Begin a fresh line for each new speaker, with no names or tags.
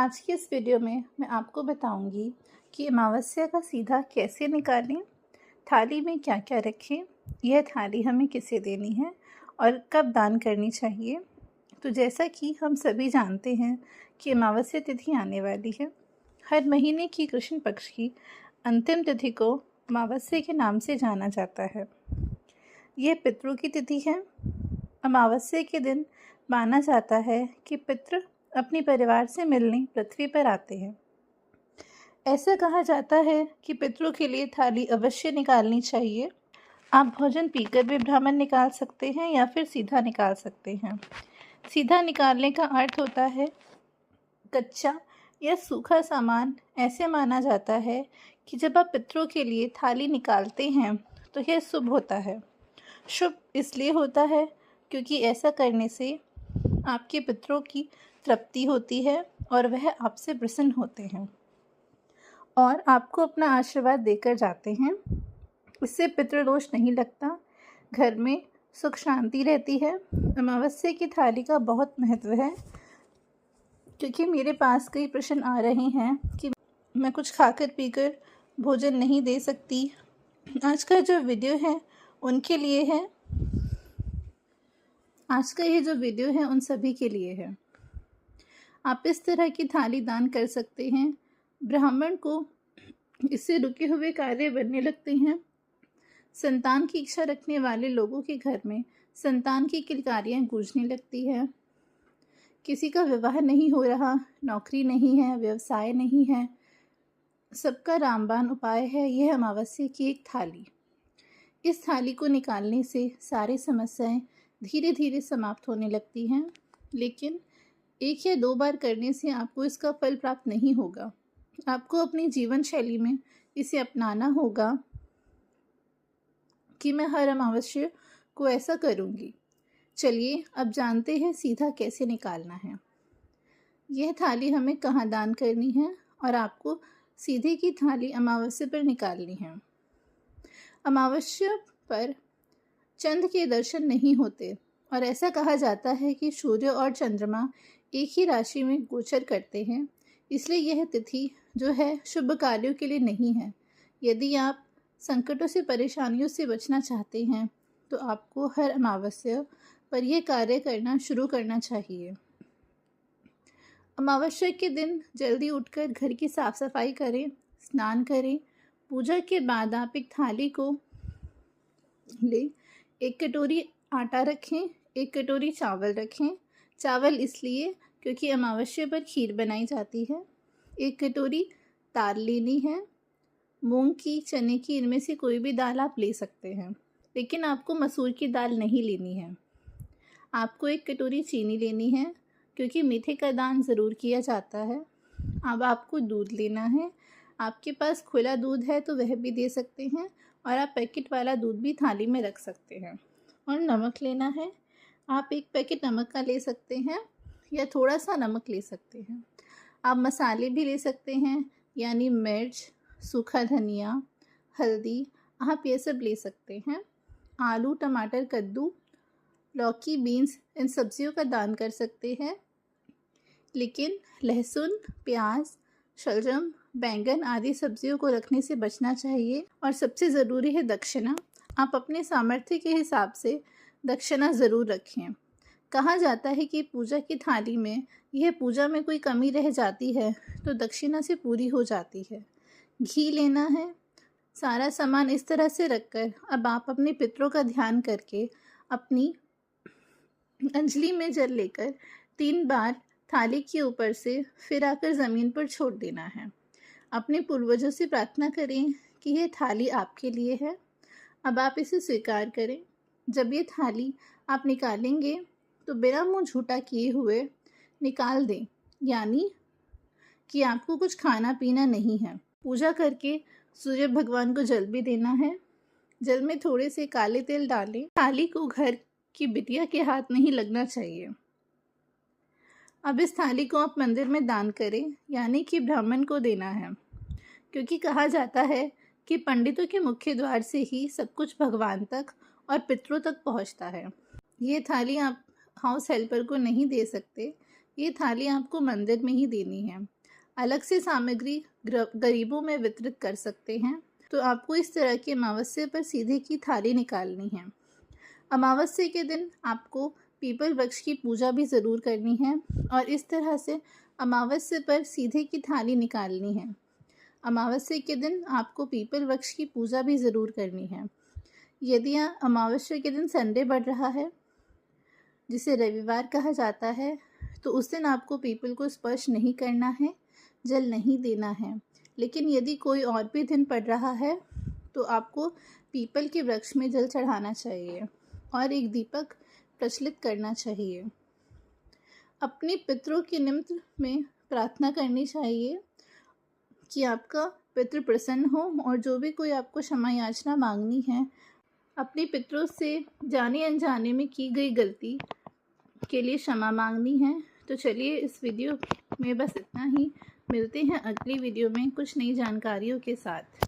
आज की इस वीडियो में मैं आपको बताऊंगी कि अमावस्या का सीधा कैसे निकालें, थाली में क्या क्या रखें, यह थाली हमें किसे देनी है और कब दान करनी चाहिए। तो जैसा कि हम सभी जानते हैं कि अमावस्या तिथि आने वाली है। हर महीने की कृष्ण पक्ष की अंतिम तिथि को अमावस्या के नाम से जाना जाता है। यह पितरों की तिथि है। अमावस्या के दिन माना जाता है कि पितृ अपने परिवार से मिलने पृथ्वी पर आते हैं। ऐसा कहा जाता है कि पितरों के लिए थाली अवश्य निकालनी चाहिए। आप भोजन पीकर भी ब्राह्मण निकाल सकते हैं या फिर सीधा निकाल सकते हैं। सीधा निकालने का अर्थ होता है कच्चा या सूखा सामान। ऐसे माना जाता है कि जब आप पितरों के लिए थाली निकालते हैं तो यह शुभ होता है। शुभ इसलिए होता है क्योंकि ऐसा करने से आपके पितरों की तृप्ति होती है और वह आपसे प्रसन्न होते हैं और आपको अपना आशीर्वाद देकर जाते हैं। इससे पितृदोष नहीं लगता, घर में सुख शांति रहती है। अमावस्या की थाली का बहुत महत्व है क्योंकि मेरे पास कई प्रश्न आ रहे हैं कि मैं कुछ खाकर पीकर भोजन नहीं दे सकती। आज का जो वीडियो है उनके लिए है। आज का ये जो वीडियो है उन सभी के लिए है। आप इस तरह की थाली दान कर सकते हैं। ब्राह्मण को इससे रुके हुए कार्य बनने लगते हैं। संतान की इच्छा रखने वाले लोगों के घर में संतान की किलकारियाँ गूंजने लगती है। किसी का विवाह नहीं हो रहा, नौकरी नहीं है, व्यवसाय नहीं है, सबका रामबाण उपाय है यह अमावस्या की एक थाली। इस थाली को निकालने से सारी समस्याएं धीरे धीरे समाप्त होने लगती हैं, लेकिन एक या दो बार करने से आपको इसका फल प्राप्त नहीं होगा। आपको अपनी जीवन शैली में इसे अपनाना होगा कि मैं हर अमावस्या को ऐसा करूँगी। चलिए अब जानते हैं सीधा कैसे निकालना है। यह थाली हमें कहाँ दान करनी है और आपको सीधे की थाली अमावस्या पर निकालनी है। अमावस्या पर चंद्र के दर्शन नहीं होते और ऐसा कहा जाता है कि सूर्य और चंद्रमा एक ही राशि में गोचर करते हैं, इसलिए यह तिथि जो है शुभ कार्यों के लिए नहीं है। यदि आप संकटों से परेशानियों से बचना चाहते हैं तो आपको हर अमावस्या पर यह कार्य करना शुरू करना चाहिए। अमावस्या के दिन जल्दी उठकर घर की साफ सफाई करें, स्नान करें। पूजा के बाद आप एक थाली को लें, एक कटोरी आटा रखें, एक कटोरी चावल रखें। चावल इसलिए क्योंकि अमावस्या पर खीर बनाई जाती है। एक कटोरी दाल लेनी है, मूंग की, चने की, इनमें से कोई भी दाल आप ले सकते हैं, लेकिन आपको मसूर की दाल नहीं लेनी है। आपको एक कटोरी चीनी लेनी है क्योंकि मीठे का दान ज़रूर किया जाता है। अब आपको दूध लेना है। आपके पास खुला दूध है तो वह भी दे सकते हैं और आप पैकेट वाला दूध भी थाली में रख सकते हैं। और नमक लेना है। आप एक पैकेट नमक का ले सकते हैं या थोड़ा सा नमक ले सकते हैं। आप मसाले भी ले सकते हैं, यानी मिर्च, सूखा धनिया, हल्दी, आप ये सब ले सकते हैं। आलू, टमाटर, कद्दू, लौकी, बीन्स, इन सब्जियों का दान कर सकते हैं, लेकिन लहसुन, प्याज, शलजम, बैंगन आदि सब्जियों को रखने से बचना चाहिए। और सबसे ज़रूरी है दक्षिणा। आप अपने सामर्थ्य के हिसाब से दक्षिणा ज़रूर रखें। कहा जाता है कि पूजा की थाली में यह पूजा में कोई कमी रह जाती है तो दक्षिणा से पूरी हो जाती है। घी लेना है। सारा सामान इस तरह से रखकर अब आप अपने पितरों का ध्यान करके अपनी अंजलि में जल लेकर 3 बार थाली के ऊपर से फिर आकर ज़मीन पर छोड़ देना है। अपने पूर्वजों से प्रार्थना करें कि यह थाली आपके लिए है, अब आप इसे स्वीकार करें। जब ये थाली आप निकालेंगे तो बिना मुंह झूठा किए हुए निकाल दें, यानी कि आपको कुछ खाना पीना नहीं है। पूजा करके सूर्य भगवान को जल भी देना है। जल में थोड़े से काले तिल डालें। थाली को घर की बिटिया के हाथ नहीं लगना चाहिए। अब इस थाली को आप मंदिर में दान करें, यानी कि ब्राह्मण को देना है, क्योंकि कहा जाता है कि पंडितों के मुख्य द्वार से ही सब कुछ भगवान तक और पितरों तक पहुंचता है। ये थाली आप हाउस हेल्पर को नहीं दे सकते। ये थाली आपको मंदिर में ही देनी है। अलग से सामग्री गरीबों में वितरित कर सकते हैं। तो आपको इस तरह की अमावस्या पर सीधे की थाली निकालनी है। अमावस्या के दिन आपको पीपल वृक्ष की पूजा भी ज़रूर करनी है और इस तरह से अमावस्या पर सीधे की थाली निकालनी है। अमावस्या के दिन आपको पीपल वृक्ष की पूजा भी ज़रूर करनी है। यदि अमावस्या के दिन संडे पड़ रहा है, जिसे रविवार कहा जाता है, तो उस दिन आपको पीपल को स्पर्श नहीं करना है, जल नहीं देना है। लेकिन यदि कोई और भी दिन पड़ रहा है तो आपको पीपल के वृक्ष में जल चढ़ाना चाहिए और एक दीपक प्रज्वलित करना चाहिए। अपने पितरों के निमित्त में प्रार्थना करनी चाहिए कि आपका पितृ प्रसन्न हो और जो भी कोई आपको क्षमा याचना मांगनी है, अपने पितरों से जाने अनजाने में की गई गलती के लिए क्षमा मांगनी है। तो चलिए इस वीडियो में बस इतना ही। मिलते हैं अगली वीडियो में कुछ नई जानकारियों के साथ।